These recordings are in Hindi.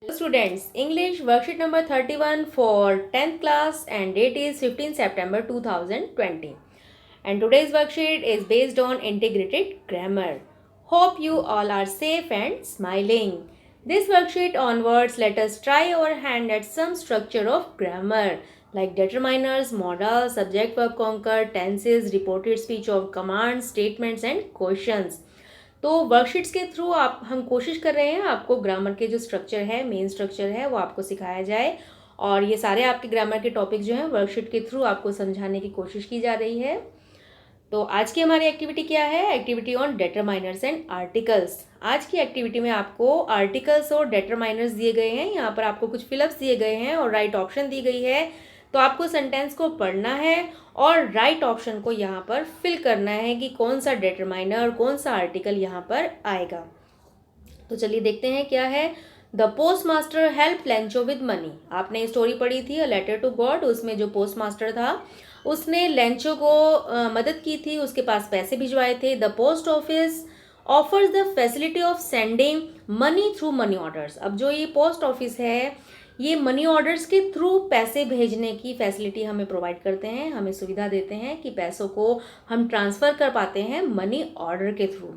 Students, English worksheet number 31 for 10th class and date is 15 September 2020. And today's worksheet is based on integrated grammar. Hope you all are safe and smiling. This worksheet onwards, let us try our hand at some structure of grammar like determiners, modal, subject verb conquer, tenses, reported speech of commands, statements and questions. तो वर्कशीट्स के थ्रू आप हम कोशिश कर रहे हैं आपको ग्रामर के जो स्ट्रक्चर है, मेन स्ट्रक्चर है, वो आपको सिखाया जाए और ये सारे आपके ग्रामर के टॉपिक जो हैं वर्कशीट के थ्रू आपको समझाने की कोशिश की जा रही है। तो आज की हमारी एक्टिविटी क्या है? Activity on determiners and articles. आज की एक्टिविटी में आपको आर्टिकल्स और डेटरमाइनर्स दिए गए हैं, यहाँ पर आपको कुछ फिलअप्स दिए गए हैं और राइट ऑप्शन दी गई है। तो आपको सेंटेंस को पढ़ना है और राइट ऑप्शन को यहाँ पर फिल करना है कि कौन सा डेटरमाइनर और कौन सा आर्टिकल यहाँ पर आएगा। तो चलिए देखते हैं क्या है। The post master help Lencho with money. आपने स्टोरी पढ़ी थी अ लेटर टू गॉड, उसमें जो पोस्ट मास्टर था उसने लेंचो को मदद की थी, उसके पास पैसे भिजवाए थे। The post office offers the facility of sending money through money orders. अब जो ये पोस्ट ऑफिस है ये मनी ऑर्डर्स के थ्रू पैसे भेजने की फैसिलिटी हमें प्रोवाइड करते हैं, हमें सुविधा देते हैं कि पैसों को हम ट्रांसफ़र कर पाते हैं मनी ऑर्डर के through.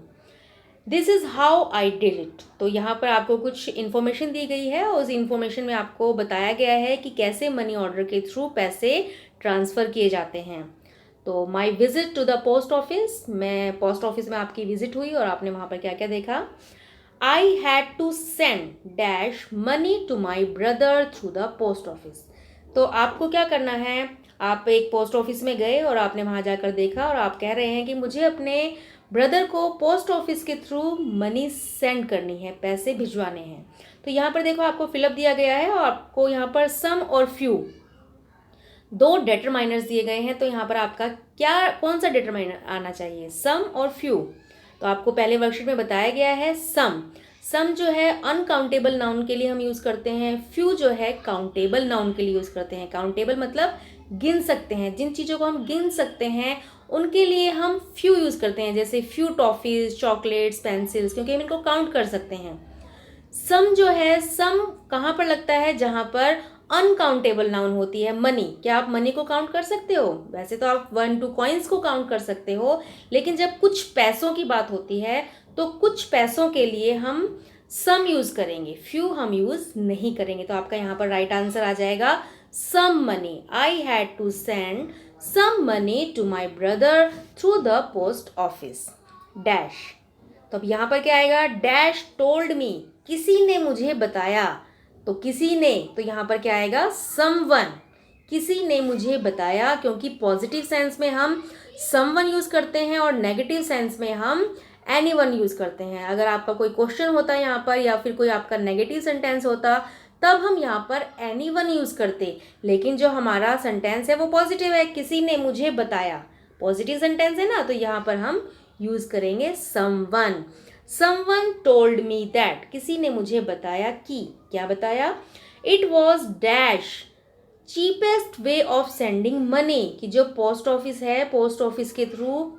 This is how I did it. तो यहाँ पर आपको कुछ इन्फॉर्मेशन दी गई है और उस इन्फॉर्मेशन में आपको बताया गया है कि कैसे मनी ऑर्डर के थ्रू पैसे ट्रांसफ़र किए जाते हैं। तो my visit to the post office, मैं पोस्ट ऑफिस में आपकी विजिट हुई और आपने वहाँ पर क्या क्या देखा। I had to send dash money to my brother through the post office। तो आपको क्या करना है, आप एक पोस्ट ऑफिस में गए और आपने वहाँ जाकर देखा और आप कह रहे हैं कि मुझे अपने ब्रदर को पोस्ट ऑफिस के थ्रू मनी सेंड करनी है, पैसे भिजवाने हैं। तो यहाँ पर देखो आपको फिलअप दिया गया है और आपको यहाँ पर सम और फ्यू दो डेटरमाइनर्स दिए गए हैं। तो यहाँ पर आपका कौन सा डेटरमाइनर आना चाहिए, सम और फ्यू। तो आपको पहले वर्कशीट में बताया गया है सम। सम जो है अनकाउंटेबल नाउन के लिए हम यूज़ करते हैं, फ्यू जो है काउंटेबल नाउन के लिए यूज़ करते हैं। काउंटेबल मतलब गिन सकते हैं, जिन चीज़ों को हम गिन सकते हैं उनके लिए हम फ्यू यूज़ करते हैं, जैसे फ्यू टॉफ़ीज़, चॉकलेट्स, पेंसिल्स, क्योंकि हम इनको काउंट कर सकते हैं। सम जो है, सम कहाँ पर लगता है, जहाँ पर अनकाउंटेबल नाउन होती है। मनी, क्या आप मनी को काउंट कर सकते हो? वैसे तो आप 1-2 कॉइन्स को काउंट कर सकते हो, लेकिन जब कुछ पैसों की बात होती है तो कुछ पैसों के लिए हम सम यूज़ करेंगे, फ्यू हम यूज़ नहीं करेंगे। तो आपका यहाँ पर राइट आंसर आ जाएगा some money. I had to send some money to my brother through the post office dash. तो अब यहाँ पर क्या आएगा, डैश टोल्ड मी, किसी ने मुझे बताया। तो किसी ने, तो यहाँ पर क्या आएगा, समवन, किसी ने मुझे बताया, क्योंकि पॉजिटिव सेंस में हम समवन यूज़ करते हैं और नेगेटिव सेंस में हम एनीवन यूज़ करते हैं। अगर आपका कोई क्वेश्चन होता है यहाँ पर या फिर कोई आपका नेगेटिव सेंटेंस होता तब हम यहाँ पर एनीवन यूज़ करते, लेकिन जो हमारा सेंटेंस है वो पॉजिटिव है, किसी ने मुझे बताया, पॉजिटिव सेंटेंस है ना, तो यहाँ पर हम यूज़ करेंगे someone. Someone told me that, किसी ने मुझे बताया कि, क्या बताया, it was dash cheapest way of sending money, कि जो पोस्ट ऑफिस है, पोस्ट ऑफिस के थ्रू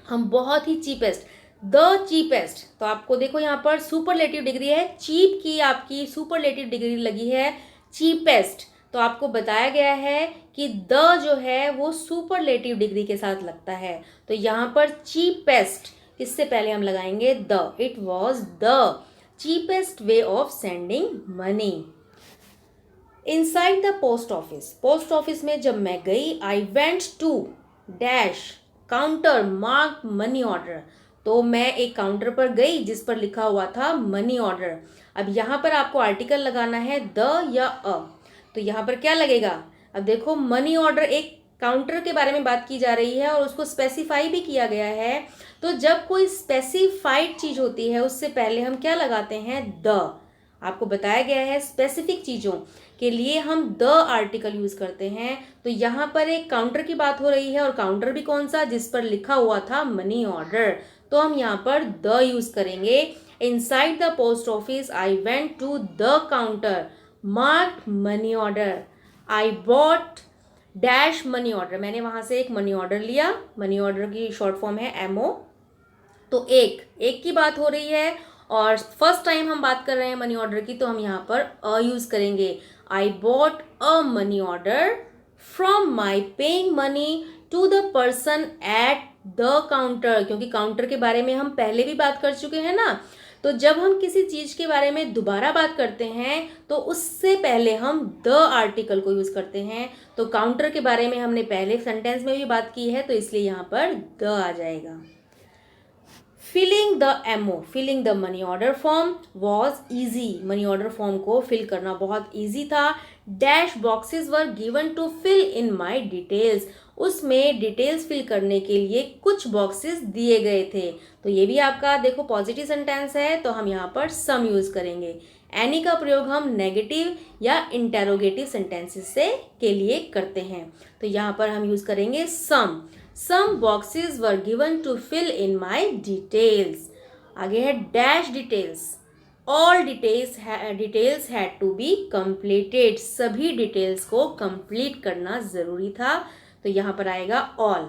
हम बहुत ही चीपेस्ट, द चीपेस्ट। तो आपको देखो यहाँ पर सुपरलेटिव डिग्री है, चीप की आपकी सुपरलेटिव डिग्री लगी है चीपेस्ट। तो आपको बताया गया है कि द जो है वो सुपरलेटिव डिग्री के साथ लगता है। तो यहाँ पर चीपेस्ट, इससे पहले हम लगाएंगे the, it was the cheapest way of sending money. Inside the post office, post office में जब मैं गई, I went to dash counter mark money order. तो मैं एक काउंटर पर गई जिस पर लिखा हुआ था मनी ऑर्डर। अब यहाँ पर आपको आर्टिकल लगाना है द या अ। तो यहाँ पर क्या लगेगा, अब देखो मनी ऑर्डर, एक काउंटर के बारे में बात की जा रही है और उसको स्पेसिफाई भी किया गया है। तो जब कोई स्पेसिफाइड चीज़ होती है उससे पहले हम क्या लगाते हैं, द। आपको बताया गया है स्पेसिफिक चीज़ों के लिए हम द आर्टिकल यूज़ करते हैं। तो यहाँ पर एक काउंटर की बात हो रही है और काउंटर भी कौन सा, जिस पर लिखा हुआ था मनी ऑर्डर। तो हम यहाँ पर द यूज़ करेंगे। Inside the post office I went to the counter marked money order. I bought dash money order, मैंने वहाँ से एक मनी ऑर्डर लिया। मनी ऑर्डर की शॉर्ट फॉर्म है एमओ। तो एक की बात हो रही है और फर्स्ट टाइम हम बात कर रहे हैं मनी ऑर्डर की, तो हम यहाँ पर अ यूज करेंगे. I bought a money order from my paying money to the person at the counter, क्योंकि काउंटर के बारे में हम पहले भी बात कर चुके हैं ना. तो जब हम किसी चीज के बारे में दोबारा बात करते हैं तो उससे पहले हम द आर्टिकल को यूज करते हैं. तो काउंटर के बारे में हमने पहले सेंटेंस में भी बात की है, तो इसलिए यहाँ पर द आ जाएगा. Filling the MO, filling the money order form was easy. Money order form को फिल करना बहुत ईजी था. Dash boxes were given to fill in my details, उसमें डिटेल्स फिल करने के लिए कुछ बॉक्सेस दिए गए थे. तो ये भी आपका देखो पॉजिटिव सेंटेंस है, तो हम यहाँ पर सम यूज करेंगे. एनी का प्रयोग हम नेगेटिव या इंटेरोगेटिव सेंटेंसेस से के लिए करते हैं, तो यहाँ पर हम यूज करेंगे सम. Some boxes were given to fill in my details. आगे है dash details. All details had to be completed. सभी डिटेल्स को कंप्लीट करना जरूरी था, तो यहाँ पर आएगा all.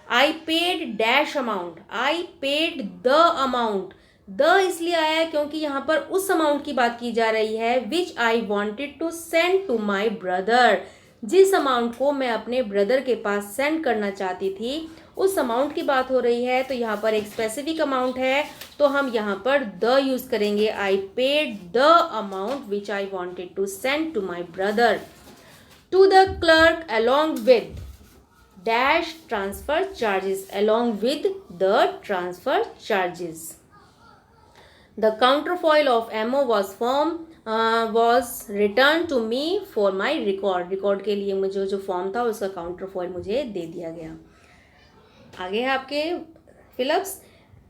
I paid dash amount. I paid the amount. The इसलिए आया है क्योंकि यहाँ पर उस अमाउंट की बात की जा रही है which I wanted to send to my brother. जिस अमाउंट को मैं अपने ब्रदर के पास सेंड करना चाहती थी उस अमाउंट की बात हो रही है, तो यहाँ पर एक स्पेसिफिक अमाउंट है, तो हम यहाँ पर द यूज करेंगे. I paid the amount which I wanted to send to my brother to the clerk along with dash transfer charges, along with the transfer charges. The counterfoil of MO was returned to me for my record. Record के लिए मुझे जो फॉर्म था उसका काउंटरफॉइल मुझे दे दिया गया. आगे है आपके fill-ups.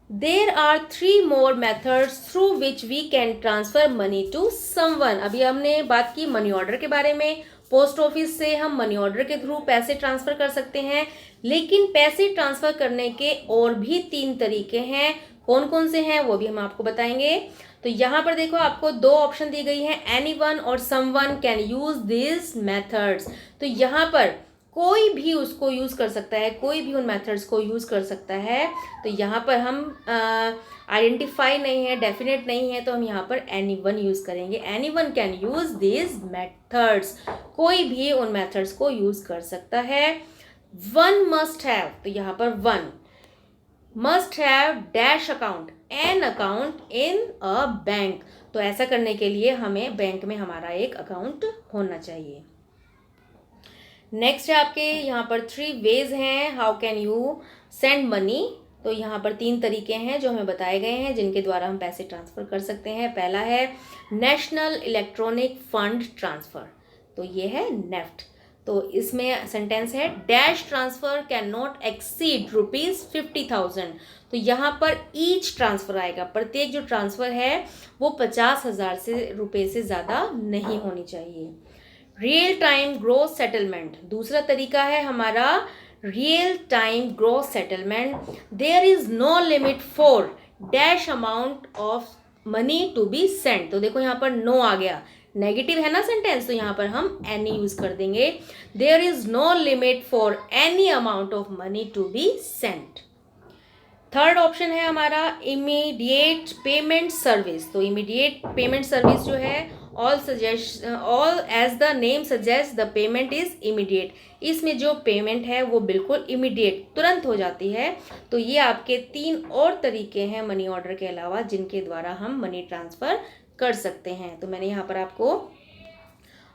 There are 3 more methods through which we can transfer money to someone. अभी हमने बात की मनी ऑर्डर के बारे में. पोस्ट ऑफिस से हम मनी ऑर्डर के थ्रू पैसे ट्रांसफर कर सकते हैं, लेकिन पैसे ट्रांसफर करने के और भी 3 तरीके हैं. कौन कौन से हैं वो भी हम आपको बताएंगे. तो यहाँ पर देखो आपको 2 ऑप्शन दी गई हैं, एनीवन और someone can use this methods. तो यहाँ पर कोई भी उसको यूज कर सकता है, कोई भी उन मेथड्स को यूज कर सकता है. तो यहाँ पर हम आइडेंटिफाई नहीं है, डेफिनेट नहीं है, तो हम यहाँ पर एनीवन यूज करेंगे. Anyone can use this methods, कोई भी उन मेथड्स को यूज कर सकता है. वन मस्ट हैव, तो यहाँ पर one must have dash account, an account in a bank. तो ऐसा करने के लिए हमें बैंक में हमारा एक अकाउंट होना चाहिए. नेक्स्ट है आपके यहाँ पर 3 वेज हैं how can you send money. तो यहाँ पर 3 तरीके हैं जो हमें बताए गए हैं जिनके द्वारा हम पैसे ट्रांसफ़र कर सकते हैं. पहला है नेशनल इलेक्ट्रॉनिक फंड ट्रांसफ़र, तो ये है नेफ्ट. तो इसमें सेंटेंस है dash transfer can not exceed ₹50,000. तो यहाँ पर ईच ट्रांसफ़र आएगा, प्रत्येक जो ट्रांसफ़र है वो 50,000 से रुपये से ज़्यादा नहीं होनी चाहिए. रियल टाइम ग्रॉस सेटलमेंट दूसरा तरीका है हमारा real time gross settlement. There is no limit for dash amount of money to be send. तो देखो यहाँ पर नो आ गया, नेगेटिव है ना सेंटेंस, तो यहाँ पर हम एनी यूज कर देंगे. There is no limit for any amount of money to be sent. Third option है हमारा इमीडिएट पेमेंट सर्विस. तो इमीडिएट पेमेंट सर्विस जो है all as the name suggest the payment is immediate. इसमें जो पेमेंट है वो बिल्कुल इमीडिएट तुरंत हो जाती है. तो ये आपके 3 और तरीके हैं मनी ऑर्डर के अलावा जिनके द्वारा हम मनी ट्रांसफ़र कर सकते हैं. तो मैंने यहाँ पर आपको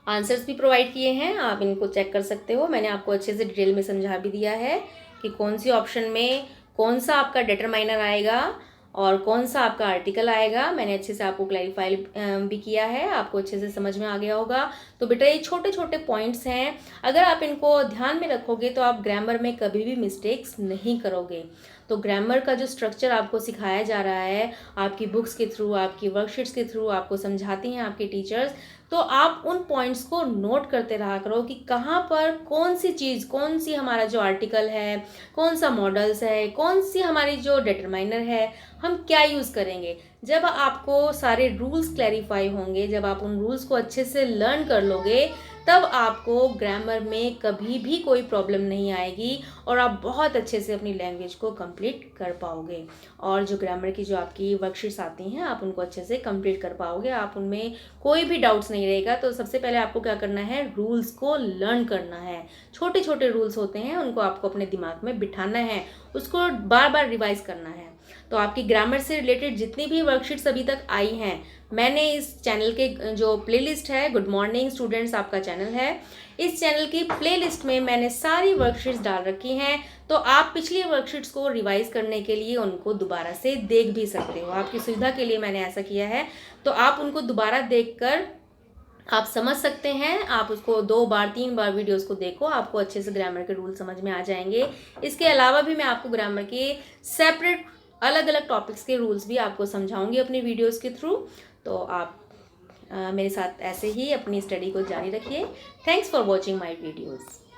आंसर्स भी प्रोवाइड किए हैं, आप इनको चेक कर सकते हो. मैंने आपको अच्छे से डिटेल में समझा भी दिया है कि कौन सी ऑप्शन में कौन सा आपका डिटरमाइनर आएगा और कौन सा आपका आर्टिकल आएगा. मैंने अच्छे से आपको क्लैरिफाई भी किया है, आपको अच्छे से समझ में आ गया होगा. तो बेटा ये छोटे छोटे पॉइंट्स हैं, अगर आप इनको ध्यान में रखोगे तो आप ग्रामर में कभी भी मिस्टेक्स नहीं करोगे. तो ग्रामर का जो स्ट्रक्चर आपको सिखाया जा रहा है आपकी बुक्स के थ्रू, आपकी वर्कशीट्स के थ्रू आपको समझाती हैं आपके टीचर्स, तो आप उन पॉइंट्स को नोट करते रहा करो कि कहाँ पर कौन सी चीज़, कौन सी हमारा जो आर्टिकल है, कौन सा मॉडल्स है, कौन सी हमारी जो डिटरमाइनर है, हम क्या यूज़ करेंगे. जब आपको सारे रूल्स क्लैरिफाई होंगे, जब आप उन रूल्स को अच्छे से लर्न कर लोगे, तब आपको ग्रामर में कभी भी कोई प्रॉब्लम नहीं आएगी और आप बहुत अच्छे से अपनी लैंग्वेज को कंप्लीट कर पाओगे। और जो ग्रामर की जो आपकी वर्कशीट्स आती हैं, आप उनको अच्छे से कंप्लीट कर पाओगे, आप उनमें कोई भी डाउट्स नहीं रहेगा। तो सबसे पहले आपको क्या करना है, रूल्स को लर्न करना है। छोटे छोटे रूल्स होते हैं, उनको आपको अपने दिमाग में बिठाना है, उसको बार बार रिवाइज करना है। तो आपकी ग्रामर से रिलेटेड जितनी भी वर्कशीट्स अभी तक आई हैं, मैंने इस चैनल के जो प्लेलिस्ट है, गुड मॉर्निंग स्टूडेंट्स आपका चैनल है, इस चैनल की प्लेलिस्ट में मैंने सारी वर्कशीट्स डाल रखी हैं। तो आप पिछली वर्कशीट्स को रिवाइज करने के लिए उनको दोबारा से देख भी सकते हो। आपकी सुविधा के लिए मैंने ऐसा किया है। तो आप उनको दोबारा देखकर आप समझ सकते हैं। आप उसको 2 बार 3 बार वीडियोस को देखो, आपको अच्छे से ग्रामर के रूल समझ में आ जाएंगे। इसके अलावा भी मैं आपको ग्रामर के सेपरेट अलग अलग टॉपिक्स के रूल्स भी आपको समझाऊंगी अपनी वीडियोस के थ्रू। तो आप मेरे साथ ऐसे ही अपनी स्टडी को जारी रखिए। Thanks for watching my videos.